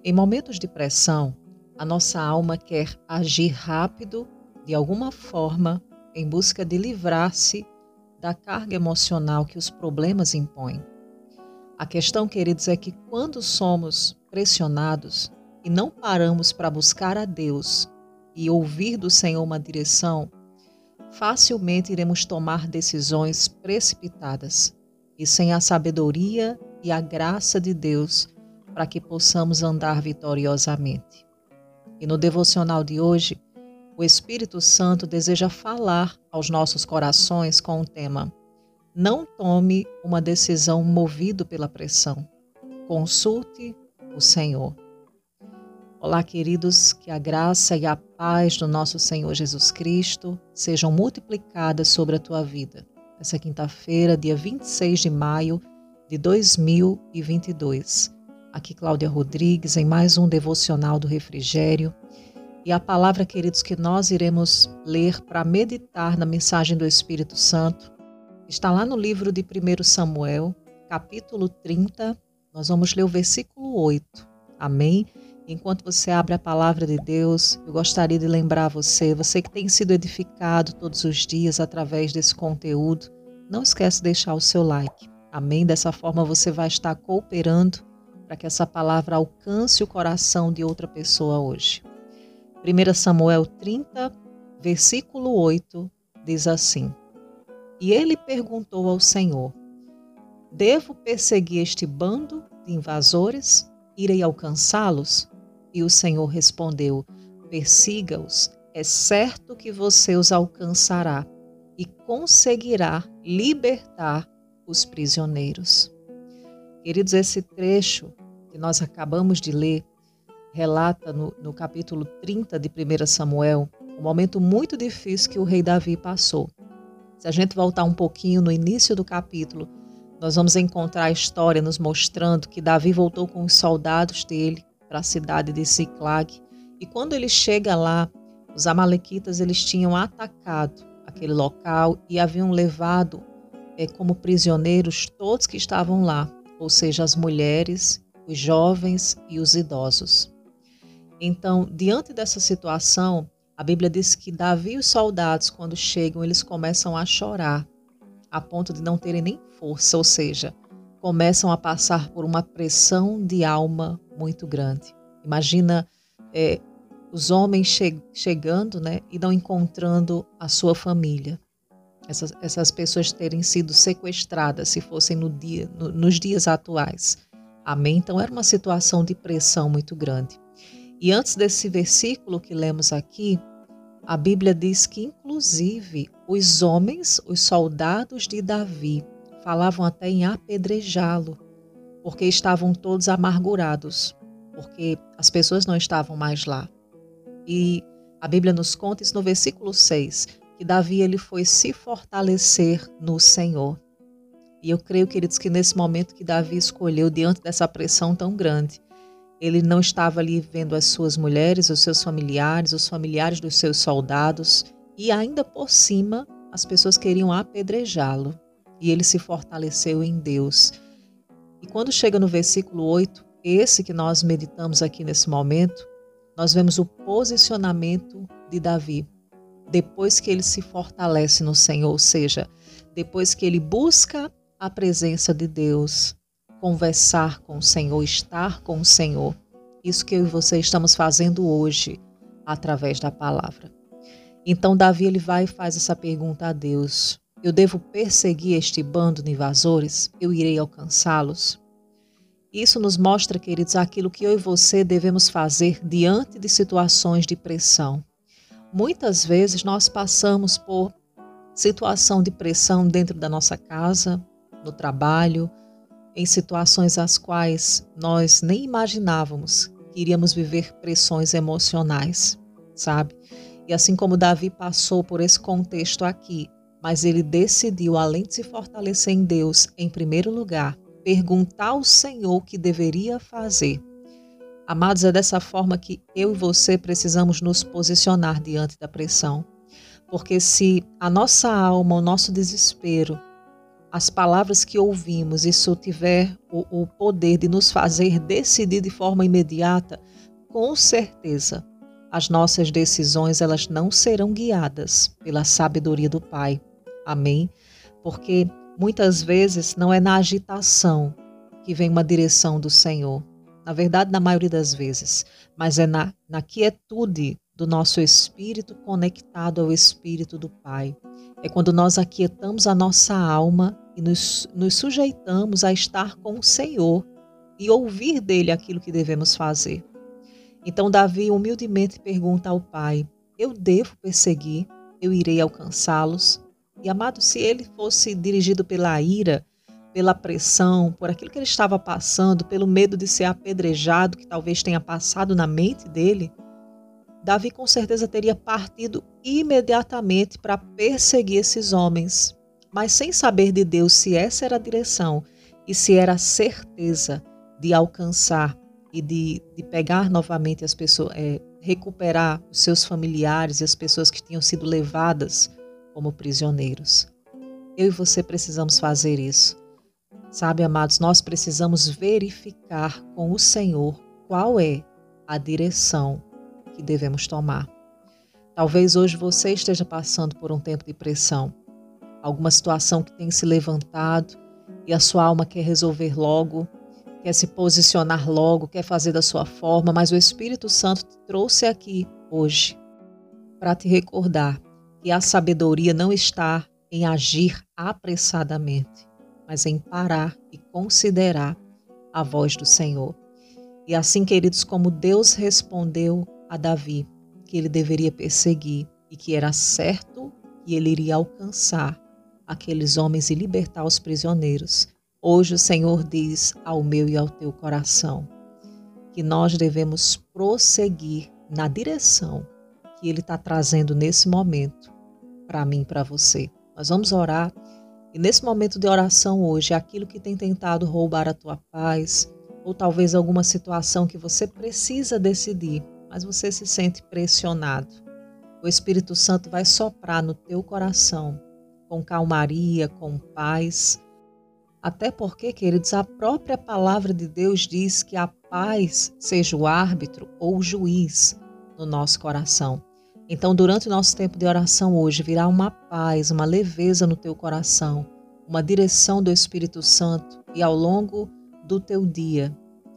Em momentos de pressão, a nossa alma quer agir rápido, de alguma forma, em busca de livrar-se da carga emocional que os problemas impõem. A questão, queridos, é que quando somos pressionados e não paramos para buscar a Deus e ouvir do Senhor uma direção, facilmente iremos tomar decisões precipitadas e sem a sabedoria e a graça de Deus para que possamos andar vitoriosamente. E no devocional de hoje, o Espírito Santo deseja falar aos nossos corações com o tema: não tome uma decisão movido pela pressão. Consulte o Senhor. Olá, queridos, que a graça e a paz do nosso Senhor Jesus Cristo sejam multiplicadas sobre a tua vida. Essa quinta-feira, dia 26 de maio de 2022. Aqui Cláudia Rodrigues em mais um devocional do Refrigério. E a palavra, queridos, que nós iremos ler para meditar na mensagem do Espírito Santo está lá no livro de 1 Samuel, capítulo 30. Nós vamos ler o versículo 8. Amém? Enquanto você abre a palavra de Deus, eu gostaria de lembrar você que tem sido edificado todos os dias através desse conteúdo, não esquece de deixar o seu like. Amém? Dessa forma você vai estar cooperando para que essa palavra alcance o coração de outra pessoa hoje. 1 Samuel 30, versículo 8, diz assim: E ele perguntou ao Senhor: devo perseguir este bando de invasores? Irei alcançá-los? E o Senhor respondeu: persiga-os, é certo que você os alcançará e conseguirá libertar os prisioneiros. Queridos, esse trecho que nós acabamos de ler relata no capítulo 30 de 1 Samuel um momento muito difícil que o rei Davi passou. Se a gente voltar um pouquinho no início do capítulo, nós vamos encontrar a história nos mostrando que Davi voltou com os soldados dele para a cidade de Ziclag. E quando ele chega lá, os amalequitas eles tinham atacado aquele local e haviam levado como prisioneiros todos que estavam lá, ou seja, as mulheres, os jovens e os idosos. Então, diante dessa situação, a Bíblia diz que Davi e os soldados, quando chegam, eles começam a chorar, a ponto de não terem nem força, ou seja, começam a passar por uma pressão de alma muito grande. Imagina os homens chegando, e não encontrando a sua família. Essas pessoas terem sido sequestradas, se fossem nos dias atuais. Amém? Então era uma situação de pressão muito grande. E antes desse versículo que lemos aqui, a Bíblia diz que, inclusive, os homens, os soldados de Davi, falavam até em apedrejá-lo, porque estavam todos amargurados, porque as pessoas não estavam mais lá. E a Bíblia nos conta isso no versículo 6, que Davi ele foi se fortalecer no Senhor. E eu creio, queridos, que nesse momento que Davi escolheu, diante dessa pressão tão grande, ele não estava ali vendo as suas mulheres, os seus familiares, os familiares dos seus soldados, e ainda por cima as pessoas queriam apedrejá-lo. E ele se fortaleceu em Deus. E quando chega no versículo 8, esse que nós meditamos aqui nesse momento, nós vemos o posicionamento de Davi. Depois que ele se fortalece no Senhor, ou seja, depois que ele busca a presença de Deus, conversar com o Senhor, estar com o Senhor. Isso que eu e você estamos fazendo hoje, através da palavra. Então Davi ele vai e faz essa pergunta a Deus: eu devo perseguir este bando de invasores? Eu irei alcançá-los? Isso nos mostra, queridos, aquilo que eu e você devemos fazer diante de situações de pressão. Muitas vezes nós passamos por situação de pressão dentro da nossa casa, no trabalho, em situações as quais nós nem imaginávamos que iríamos viver pressões emocionais, sabe? E assim como Davi passou por esse contexto aqui, mas ele decidiu, além de se fortalecer em Deus, em primeiro lugar, perguntar ao Senhor o que deveria fazer. Amados, é dessa forma que eu e você precisamos nos posicionar diante da pressão. Porque se a nossa alma, o nosso desespero, as palavras que ouvimos, isso tiver o poder de nos fazer decidir de forma imediata, com certeza as nossas decisões elas não serão guiadas pela sabedoria do Pai. Amém? Porque muitas vezes não é na agitação que vem uma direção do Senhor. Na verdade, na maioria das vezes. Mas é na quietude do nosso espírito conectado ao Espírito do Pai. É quando nós aquietamos a nossa alma e nos sujeitamos a estar com o Senhor e ouvir dele aquilo que devemos fazer. Então Davi humildemente pergunta ao pai: eu devo perseguir? Eu irei alcançá-los? E amado, se ele fosse dirigido pela ira, pela pressão, por aquilo que ele estava passando, pelo medo de ser apedrejado, que talvez tenha passado na mente dele, Davi com certeza teria partido imediatamente para perseguir esses homens, mas sem saber de Deus se essa era a direção e se era a certeza de alcançar e de pegar novamente as pessoas, recuperar os seus familiares e as pessoas que tinham sido levadas como prisioneiros. Eu e você precisamos fazer isso. Sabe, amados, nós precisamos verificar com o Senhor qual é a direção que devemos tomar. Talvez hoje você esteja passando por um tempo de pressão, alguma situação que tem se levantado e a sua alma quer resolver logo, quer se posicionar logo, quer fazer da sua forma, mas o Espírito Santo te trouxe aqui hoje para te recordar que a sabedoria não está em agir apressadamente, mas em parar e considerar a voz do Senhor. E assim, queridos, como Deus respondeu a Davi que ele deveria perseguir e que era certo que ele iria alcançar aqueles homens e libertar os prisioneiros, hoje o Senhor diz ao meu e ao teu coração que nós devemos prosseguir na direção que Ele está trazendo nesse momento para mim e para você. Nós vamos orar e nesse momento de oração hoje, aquilo que tem tentado roubar a tua paz ou talvez alguma situação que você precisa decidir, mas você se sente pressionado. O Espírito Santo vai soprar no teu coração com calmaria, com paz. Até porque, queridos, a própria palavra de Deus diz que a paz seja o árbitro ou o juiz no nosso coração. Então, durante o nosso tempo de oração hoje, virá uma paz, uma leveza no teu coração, uma direção do Espírito Santo e ao longo do teu dia,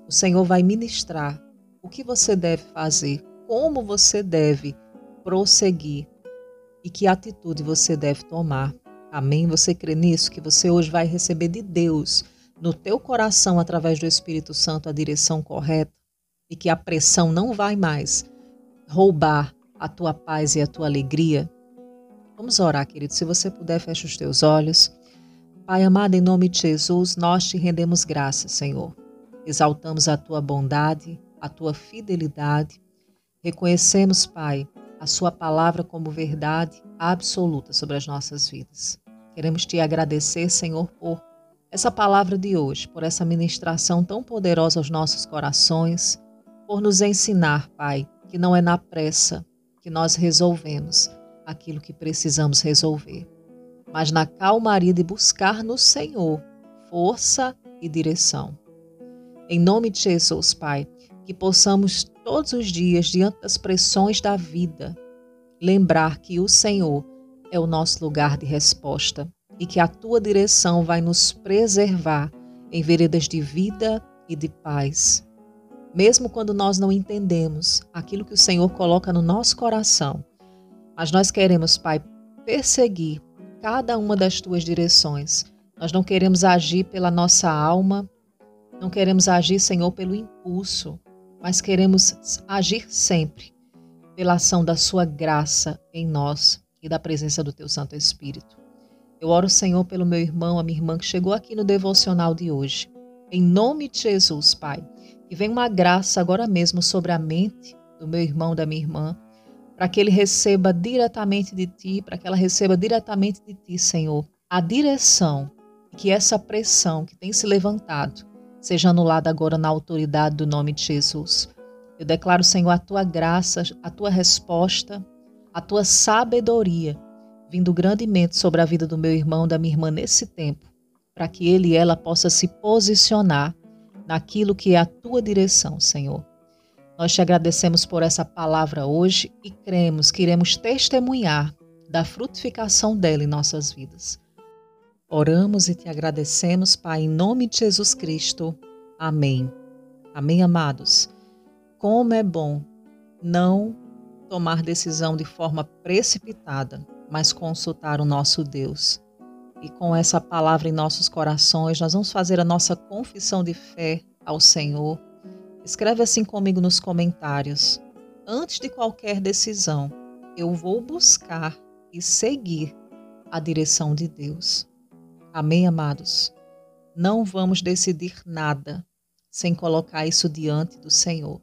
o Senhor vai ministrar o que você deve fazer, como você deve prosseguir e que atitude você deve tomar. Amém? Você crê nisso? Que você hoje vai receber de Deus, no teu coração, através do Espírito Santo, a direção correta e que a pressão não vai mais roubar a tua paz e a tua alegria? Vamos orar, querido. Se você puder, feche os teus olhos. Pai amado, em nome de Jesus, nós te rendemos graças, Senhor. Exaltamos a tua bondade, a tua fidelidade. Reconhecemos, Pai, a sua palavra como verdade absoluta sobre as nossas vidas. Queremos te agradecer, Senhor, por essa palavra de hoje, por essa ministração tão poderosa aos nossos corações, por nos ensinar, Pai, que não é na pressa que nós resolvemos aquilo que precisamos resolver, mas na calmaria de buscar no Senhor força e direção. Em nome de Jesus, Pai, que possamos todos os dias, diante das pressões da vida, lembrar que o Senhor é o nosso lugar de resposta e que a tua direção vai nos preservar em veredas de vida e de paz. Mesmo quando nós não entendemos aquilo que o Senhor coloca no nosso coração, mas nós queremos, Pai, perseguir cada uma das tuas direções. Nós não queremos agir pela nossa alma, não queremos agir, Senhor, pelo impulso, mas queremos agir sempre pela ação da sua graça em nós e da presença do teu Santo Espírito. Eu oro, Senhor, pelo meu irmão, a minha irmã que chegou aqui no devocional de hoje. Em nome de Jesus, Pai, que venha uma graça agora mesmo sobre a mente do meu irmão, da minha irmã, para que ele receba diretamente de Ti, para que ela receba diretamente de Ti, Senhor, a direção, que essa pressão que tem se levantado seja anulada agora na autoridade do nome de Jesus. Eu declaro, Senhor, a Tua graça, a Tua resposta, a Tua sabedoria, vindo grandemente sobre a vida do meu irmão, da minha irmã nesse tempo, para que ele e ela possa se posicionar naquilo que é a tua direção, Senhor. Nós te agradecemos por essa palavra hoje e cremos que iremos testemunhar da frutificação dela em nossas vidas. Oramos e te agradecemos, Pai, em nome de Jesus Cristo. Amém. Amém, amados. Como é bom não tomar decisão de forma precipitada, mas consultar o nosso Deus. E com essa palavra em nossos corações, nós vamos fazer a nossa confissão de fé ao Senhor. Escreve assim comigo nos comentários. Antes de qualquer decisão, eu vou buscar e seguir a direção de Deus. Amém, amados? Não vamos decidir nada sem colocar isso diante do Senhor.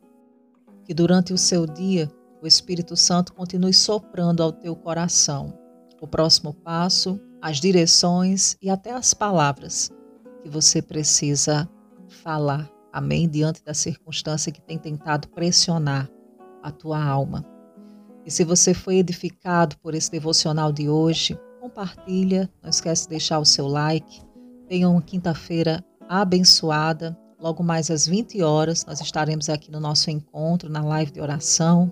Que durante o seu dia, o Espírito Santo continue soprando ao teu coração o próximo passo, as direções e até as palavras que você precisa falar. Amém? Diante da circunstância que tem tentado pressionar a tua alma. E se você foi edificado por esse devocional de hoje, compartilha, não esquece de deixar o seu like. Tenha uma quinta-feira abençoada. Logo mais às 20 horas, nós estaremos aqui no nosso encontro, na live de oração.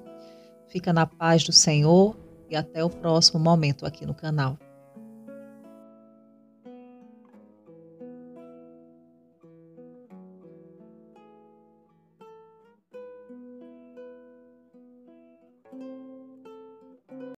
Fica na paz do Senhor e até o próximo momento aqui no canal.